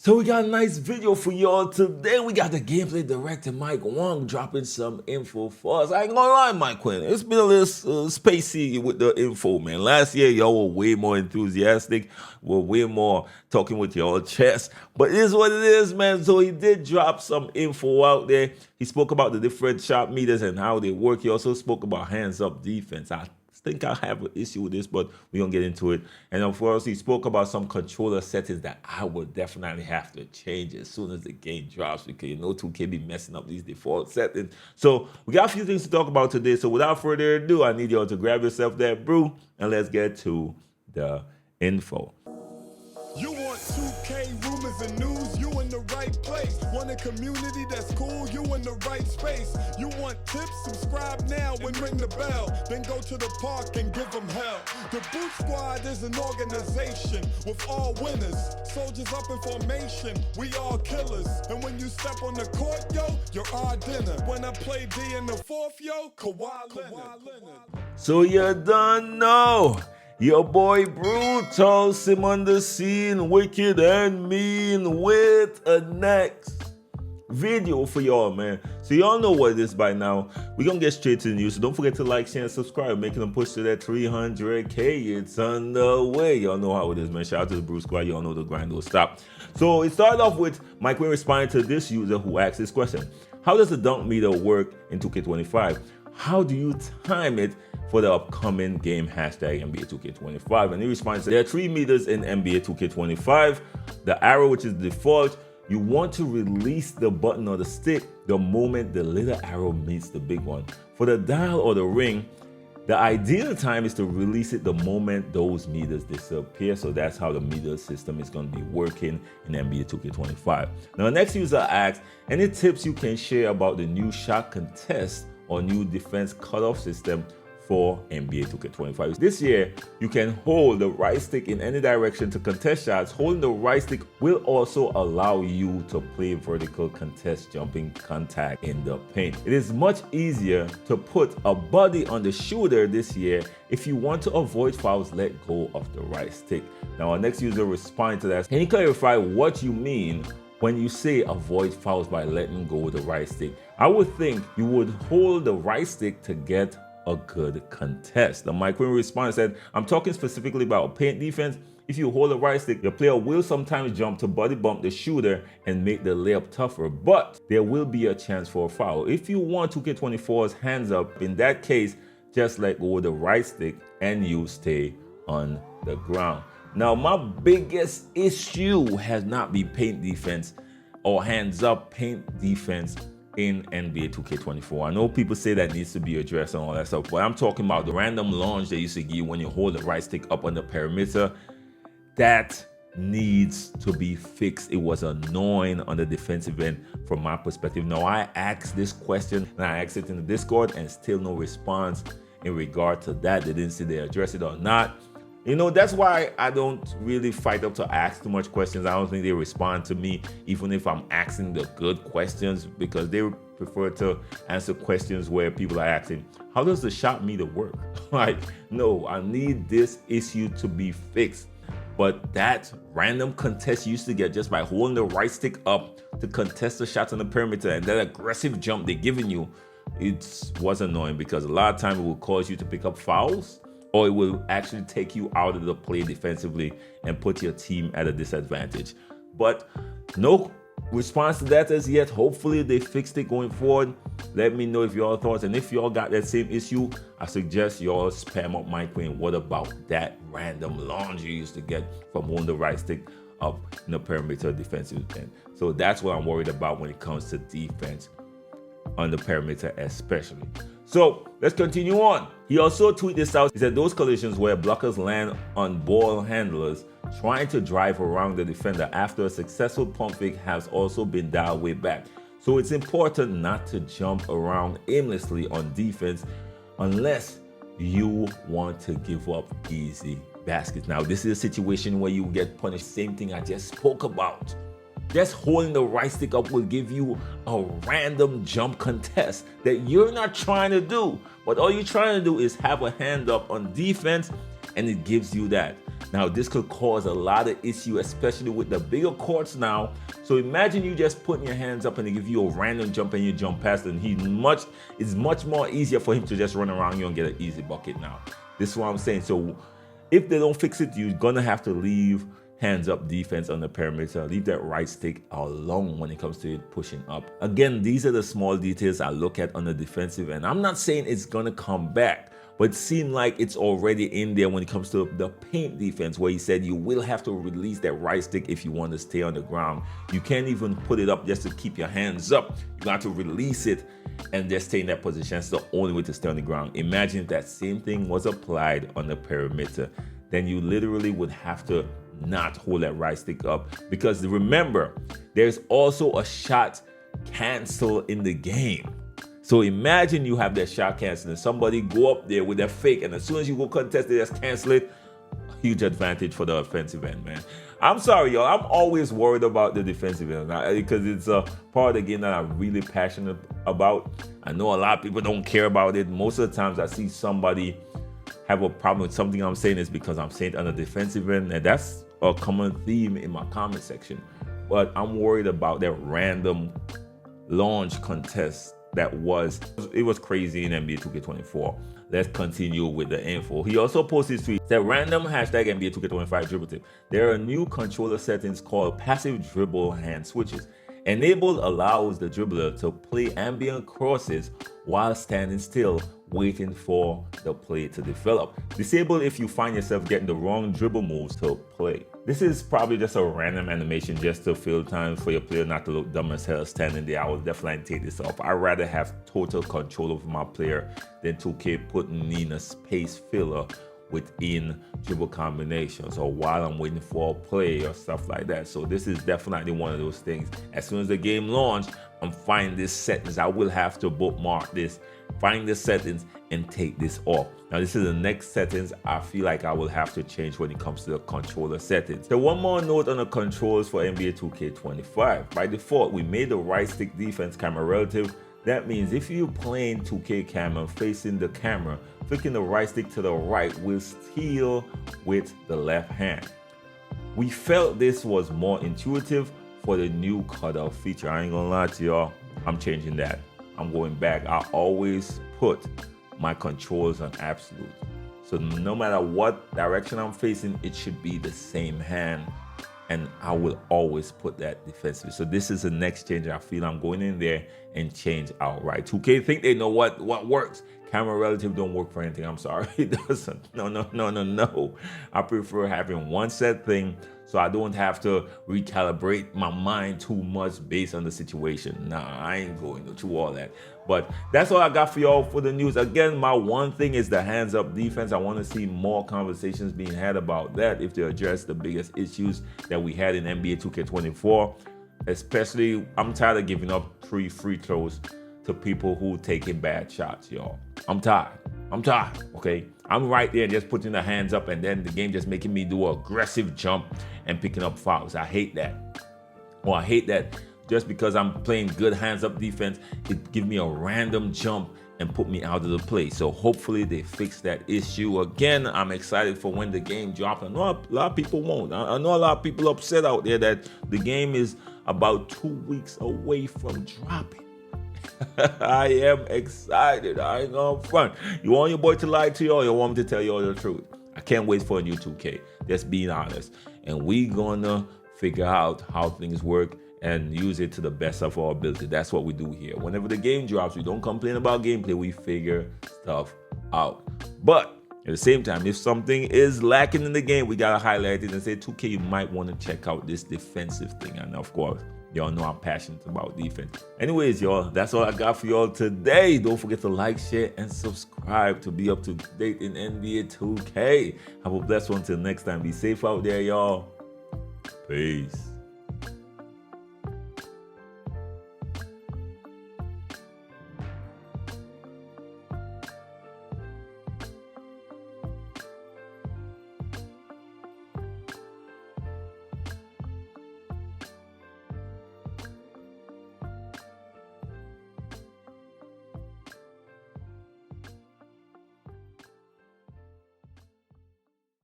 So we got a nice video for y'all today. We got the gameplay director Mike Wang dropping some info for us. I ain't gonna lie, Mike Quinn, it's been a little spacey with the info, man. Last year, y'all were way more enthusiastic, were way more talking with y'all chest. But it is what it is, man. So he did drop some info out there. He spoke about the different shot meters and how they work. He also spoke about hands-up defense. I think I have an issue with this, but we're gonna get into it. And of course, he spoke about some controller settings that I would definitely have to change as soon as the game drops, because you know 2K be messing up these default settings. So we got a few things to talk about today. So without further ado, I need y'all to grab yourself that brew and let's get to the info. You want 2K rumors and news, you in the right place. Want a community that's cool, you in the right space. You want tips, subscribe now and ring the bell. Then go to the park and give them hell. The Boot Squad is an organization with all winners. Soldiers up in formation, we all killers. And when you step on the court, yo, you're our dinner. When I play D in the fourth, yo, Kawhi Leonard. So you don't know. Your boy Brutal's him on the scene, wicked and mean, with a next video for y'all, man. So y'all know what it is by now. We're gonna get straight to the news. So don't forget to like, share, and subscribe, making them push to that 300K. It's on the way. Y'all know how it is, man. Shout out to the Bruce Squad. Y'all know the grind will stop. So it started off with Mike Wang responding to this user who asked this question: how does the dunk meter work in 2K25? How do you time it for the upcoming game hashtag NBA 2K25? And he responds, there are 3 meters in NBA 2K25. The arrow, which is default, you want to release the button or the stick the moment the little arrow meets the big one. For the dial or the ring, the ideal time is to release it the moment those meters disappear. So that's how the meter system is going to be working in NBA 2K25. Now, the next user asks, any tips you can share about the new shot contest or new defense cutoff system for NBA 2K25. This year, you can hold the right stick in any direction to contest shots. Holding the right stick will also allow you to play vertical contest jumping contact in the paint. It is much easier to put a body on the shooter this year. If you want to avoid fouls, let go of the right stick. Now, our next user responded to that. Can you clarify what you mean when you say avoid fouls by letting go of the right stick? I would think you would hold the right stick to get a good contest. The Mike Wang response said, I'm talking specifically about paint defense. If you hold the right stick, your player will sometimes jump to body bump the shooter and make the layup tougher, but there will be a chance for a foul. If you want 2K24's hands up, in that case, just let go of the right stick and you stay on the ground. Now, my biggest issue has not been paint defense or hands up paint defense in NBA 2K24. I know people say that needs to be addressed and all that stuff, but I'm talking about the random launch they used to give when you hold the right stick up on the perimeter. That needs to be fixed. It was annoying on the defensive end from my perspective. Now, I asked this question and I asked it in the Discord and still no response in regard to that. They didn't say they addressed it or not. You know, that's why I don't really fight up to ask too much questions. I don't think they respond to me, even if I'm asking the good questions, because they prefer to answer questions where people are asking, how does the shot meter work? Like, no, I need this issue to be fixed. But that random contest you used to get just by holding the right stick up to contest the shots on the perimeter, and that aggressive jump they're giving you, it was annoying because a lot of times it will cause you to pick up fouls, or it will actually take you out of the play defensively and put your team at a disadvantage. But no response to that as yet. Hopefully they fixed it going forward. Let me know if y'all thoughts, and if y'all got that same issue, I suggest y'all spam up Mike Wang. What about that random launch you used to get from holding the right stick up in the perimeter defensive end? So that's what I'm worried about when it comes to defense on the perimeter especially. So let's continue on. He also tweeted this out. He said those collisions where blockers land on ball handlers trying to drive around the defender after a successful pump fake has also been dialed way back. So it's important not to jump around aimlessly on defense unless you want to give up easy baskets. Now, this is a situation where you get punished. Same thing I just spoke about. Just holding the right stick up will give you a random jump contest that you're not trying to do. But all you're trying to do is have a hand up on defense and it gives you that. Now, this could cause a lot of issue, especially with the bigger courts now. So imagine you just putting your hands up and they give you a random jump and you jump past it, and it's much more easier for him to just run around you and get an easy bucket now. This is what I'm saying. So if they don't fix it, you're gonna have to leave hands up defense on the perimeter. Leave that right stick alone when it comes to it pushing up. Again, these are the small details I look at on the defensive end. I'm not saying it's gonna come back, but it seemed like it's already in there when it comes to the paint defense, where he said you will have to release that right stick if you want to stay on the ground. You can't even put it up just to keep your hands up. You got to release it and just stay in that position. That's the only way to stay on the ground. Imagine if that same thing was applied on the perimeter. Then you literally would have to not hold that right stick up, because remember, there's also a shot cancel in the game. So imagine you have that shot cancel and somebody go up there with that fake, and as soon as you go contest, they just cancel it. Huge advantage for the offensive end, man. I'm sorry, y'all. I'm always worried about the defensive end because it's a part of the game that I'm really passionate about. I know a lot of people don't care about it. Most of the times I see somebody have a problem with something I'm saying, is because I'm saying it on the defensive end, and that's a common theme in my comment section. But I'm worried about that random launch contest it was crazy in NBA 2K24. Let's continue with the info. He also posted tweet that random hashtag NBA 2K25 dribble tip. There are new controller settings called passive dribble hand switches. Enable allows the dribbler to play ambient crosses while standing still, waiting for the play to develop. Disable if you find yourself getting the wrong dribble moves to play. This is probably just a random animation just to fill time for your player not to look dumb as hell standing there. I will definitely take this off. I'd rather have total control over my player than 2K putting in a space filler within dribble combinations or while I'm waiting for a play or stuff like that. So this is definitely one of those things. As soon as the game launches, I'm finding this settings. I will have to bookmark this, find the settings, and take this off. Now this is the next settings I feel like I will have to change when it comes to the controller settings. So one more note on the controls for NBA 2K25. By default, we made the right stick defense camera relative. That means if you're playing 2K camera facing the camera, flicking the right stick to the right will steal with the left hand. We felt this was more intuitive for the new cutoff feature. I ain't gonna lie to y'all, I'm changing that. I'm going back. I always put my controls on absolute. So no matter what direction I'm facing, it should be the same hand. And I will always put that defensive. So this is the next change. I feel I'm going in there and change outright. 2K think they know what works. Camera relative don't work for anything. I'm sorry, it doesn't. No. I prefer having one set thing so I don't have to recalibrate my mind too much based on the situation. Nah, I ain't going through all that. But that's all I got for y'all for the news. Again, my one thing is the hands up defense. I want to see more conversations being had about that if they address the biggest issues that we had in NBA 2K24. Especially, I'm tired of giving up 3 free throws to people who taking bad shots, y'all. I'm tired, okay? I'm right there just putting the hands up and then the game just making me do an aggressive jump and picking up fouls. I hate that. Or I hate that just because I'm playing good hands up defense, it give me a random jump and put me out of the play. So hopefully they fix that issue. Again, I'm excited for when the game drops. I know a lot of people won't. I know a lot of people upset out there that the game is about 2 weeks away from dropping. I am excited. I ain't gonna front. You want your boy to lie to you, or you want me to tell you all the truth? I can't wait for a new 2K. Just being honest. And we gonna figure out how things work and use it to the best of our ability. That's what we do here. Whenever the game drops, we don't complain about gameplay. We figure stuff out. But at the same time, if something is lacking in the game, we gotta highlight it and say, 2K, you might want to check out this defensive thing. And of course, y'all know I'm passionate about defense. Anyways, y'all, that's all I got for y'all today. Don't forget to like, share, and subscribe to be up to date in NBA 2K. Have a blessed one till next time. Be safe out there, y'all. Peace.